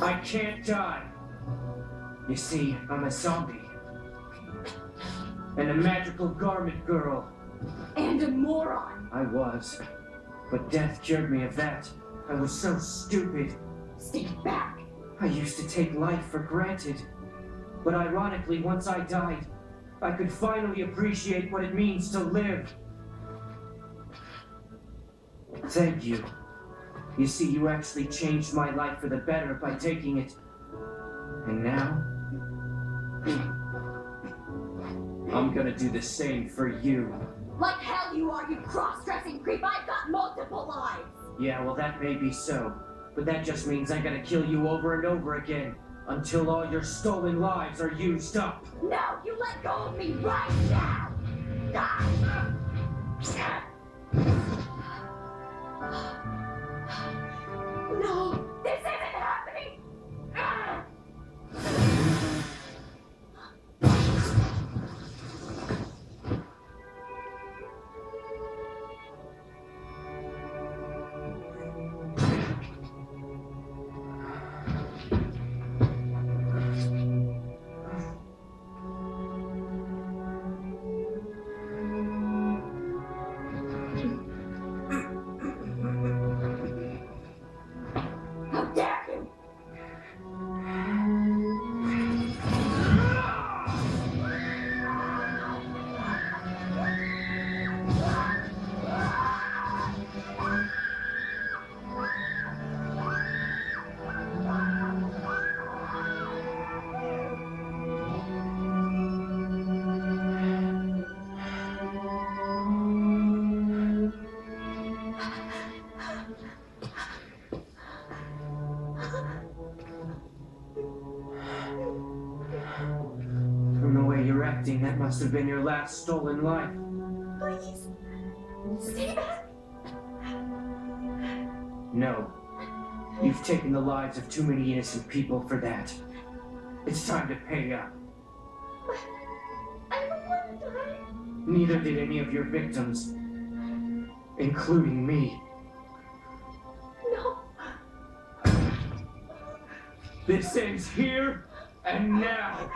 I can't die. You see, I'm a zombie. And a magical garment girl. And a moron. I was. But death cured me of that. I was so stupid. Stay back. I used to take life for granted. But ironically, once I died, I could finally appreciate what it means to live. Thank you. You see, you actually changed my life for the better by taking it. And now, I'm gonna do the same for you. Like hell you are, you cross-dressing creep! I've got multiple lives! Yeah, well that may be so. But that just means I gotta kill you over and over again. Until all your stolen lives are used up. No, you let go of me right now! No, this isn't happening! How dare you! From the way you're acting, that must have been your last stolen life. Please, stay back! No. You've taken the lives of too many innocent people for that. It's time to pay up. But I don't want to die. Neither did any of your victims. Including me. No. This ends here and now.